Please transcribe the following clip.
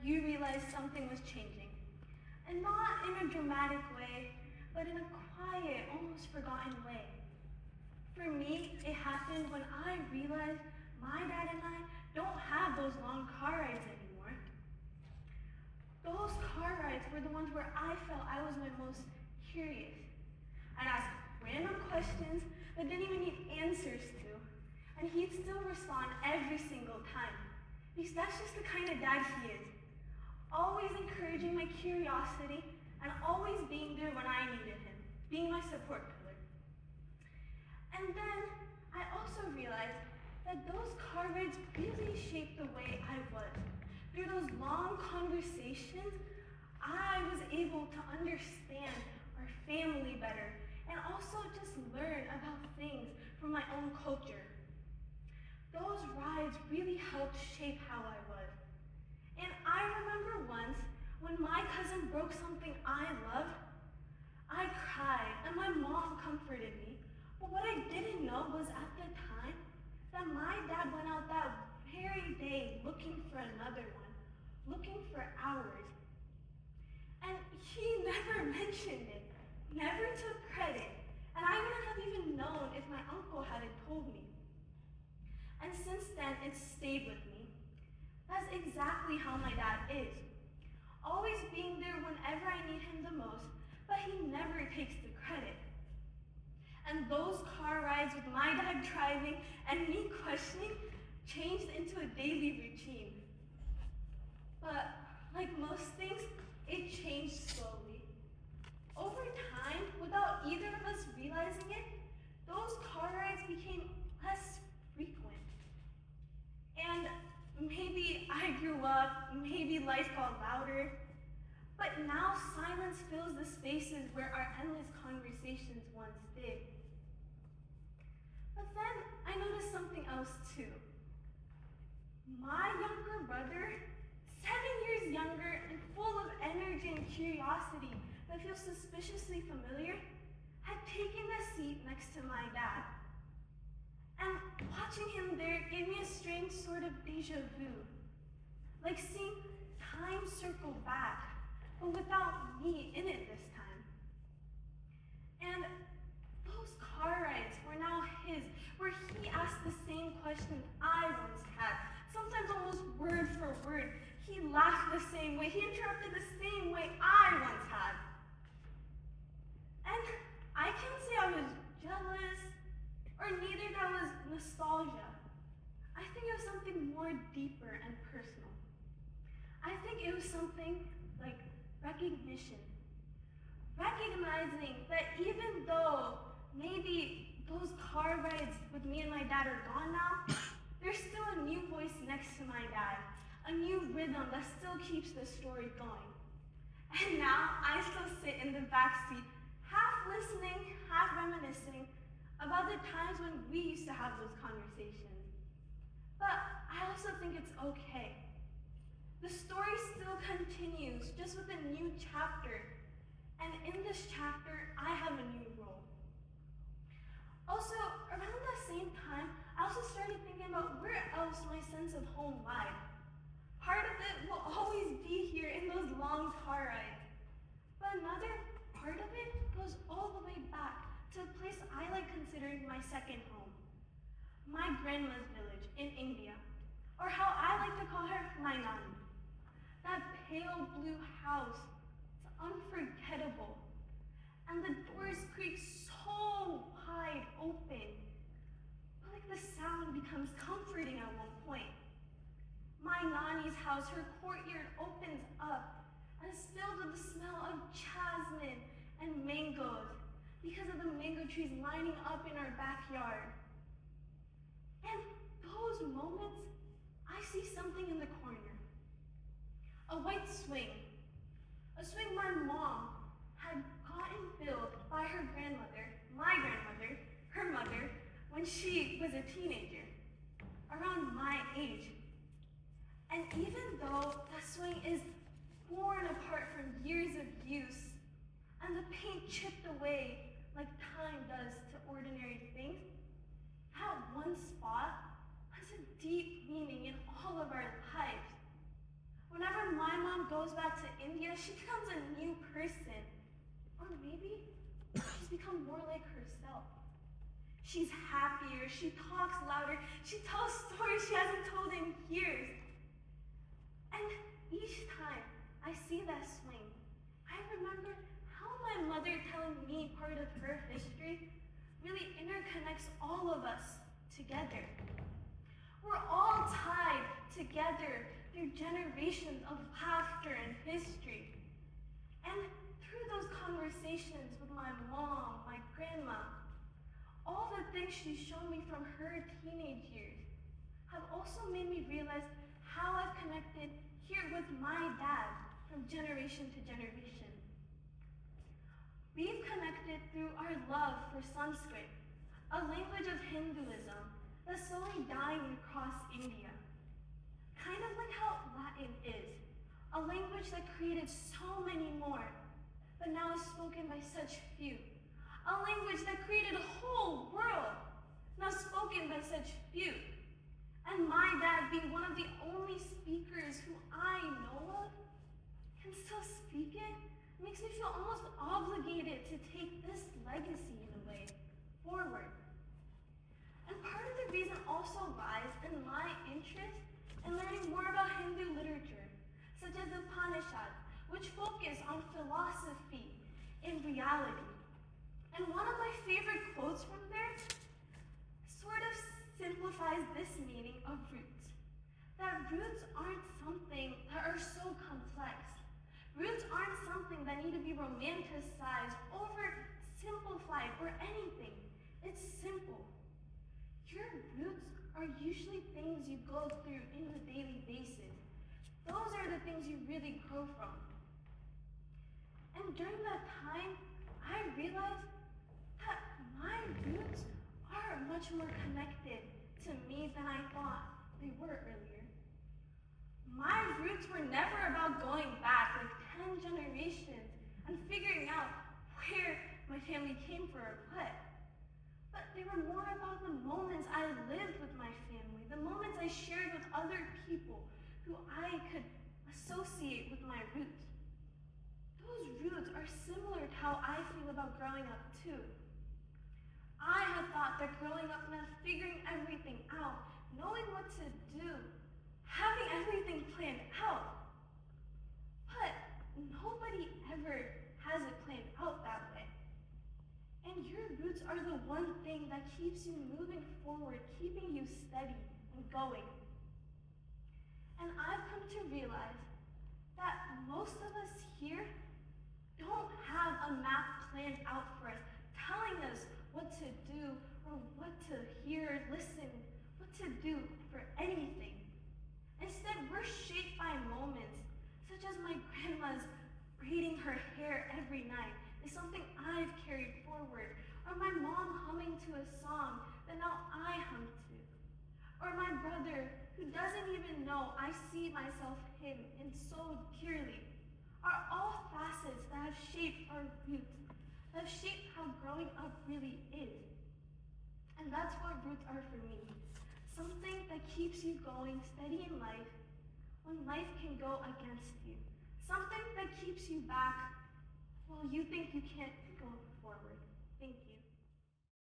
you realized something was changing. And not in a dramatic way, but in a quiet, almost forgotten way. For me, it happened when I realized my dad and I don't have those long car rides anymore. Those car rides were the ones where I felt I was my most curious. I'd ask random questions that didn't even need answers to, and he'd still respond every single time. Because that's just the kind of dad he is. Always encouraging my curiosity and always being there when I needed him, being my support pillar. And then I also realized that those car rides really shaped the way I was. Through those long conversations, I was able to understand our family better and also just learn about things from my own culture. Those rides really helped shape how I was. And I remember once when my cousin broke something I loved, I cried and my mom comforted me. But what I didn't know was at the time that my dad went out that very day looking for another one, looking for hours. And he never mentioned it, never took credit, and I wouldn't have even known if my uncle hadn't told me. And since then, it's stayed with me. That's exactly how my dad is. Always being there whenever I need him the most, but he never takes the credit. And those car rides with my dad driving and me questioning changed into a daily routine. But like most things, it changed slowly. Over time, without either of us realizing it, those car rides became less frequent. And maybe I grew up, maybe life got louder, but now silence fills the spaces where our endless conversations once did. But then I noticed something else too. My younger brother, 7 years younger and full of energy and curiosity that feels suspiciously familiar, had taken a seat next to my dad. And watching him there gave me a strange sort of deja vu. Like seeing time circle back, but without me in it this time. And those car rides were now his, where he asked the same questions I once had, sometimes almost word for word. He laughed the same way, he interrupted the same way I once had. And I can't say I was jealous, or neither that was nostalgia. I think it was something more deeper and personal. I think it was something like recognition. Recognizing that even though maybe those car rides with me and my dad are gone now, there's still a new voice next to my dad, a new rhythm that still keeps the story going. And now I still sit in the backseat, half listening, half reminiscing about the times when we used to have those conversations. But I also think it's okay. The story still continues, just with a new chapter. And in this chapter, I have a new role. Also, around that same time, I also started thinking about where else my sense of home lied. Part of it will always be here in those long car rides. But another part of it goes all the way back to a place I like considering my second home. My grandma's village in India, or how I like to call her, my nani. That pale blue house, it's unforgettable. And the doors creak so wide open. But like the sound becomes comforting at one point. My nani's house, her courtyard opens up and is filled with the smell of jasmine and mangoes because of the mango trees lining up in our backyard. And those moments, I see something in the corner. A white swing. A swing my mom had gotten built by her grandmother, my grandmother, her mother, when she was a teenager, around my age. And even though that swing is worn apart from years of use, and the paint chipped away like time does to ordinary things, that one spot has a deep meaning in all of our lives. Whenever my mom goes back to India, she becomes a new person. Or maybe she's become more like herself. She's happier, she talks louder, she tells stories she hasn't told in years. And each time I see that swing, I remember how my mother telling me part of her history really interconnects all of us together. We're all tied together through generations of laughter and history. And through those conversations with my mom, my grandma, all the things she's shown me from her teenage years have also made me realize how I've connected here with my dad from generation to generation. We've connected through our love for Sanskrit, a language of Hinduism that's slowly dying across India. Kind of like how Latin is, a language that created so many more, but now is spoken by such few. A language that created a whole world, now spoken by such few. And my dad, being one of the only speakers who I know of, can still speak it, makes me feel almost obligated to take this legacy in a way forward. And part of the reason also lies in my interest in learning more about Hindu literature, such as the Upanishads, which focus on philosophy in reality. And one of my favorite quotes from there sort of simplifies this meaning of roots. That roots aren't something that are so complex. Roots aren't something that need to be romanticized, oversimplified, or anything. It's simple. Your roots are usually things you go through in the daily basis. Those are the things you really grow from. And during that time, I realized that my roots are much more connected to me than I thought they were earlier. My roots were never about going back like 10 generations and figuring out where my family came from or what. But they were more about the moments I lived with my family, the moments I shared with other people who I could associate with my roots. Those roots are similar to how I feel about growing up too. I had thought that growing up meant figuring everything out, knowing what to do, having everything planned out. But nobody ever has it planned out that way. And your roots are the one thing that keeps you moving forward, keeping you steady and going. And I've come to realize that most of us here don't have a map planned out for us, telling us what to do or what to hear, listen, what to do for anything. Instead, we're shaped by moments, such as my grandma's braiding her hair every night is something I've carried forward, or my mom humming to a song that now I hum to, or my brother who doesn't even know I see myself him in so dearly, are all facets that have shaped our roots, that have shaped how growing up really is. And that's what roots are for me. Something that keeps you going steady in life when life can go against you. Something that keeps you back while you think you can't go forward.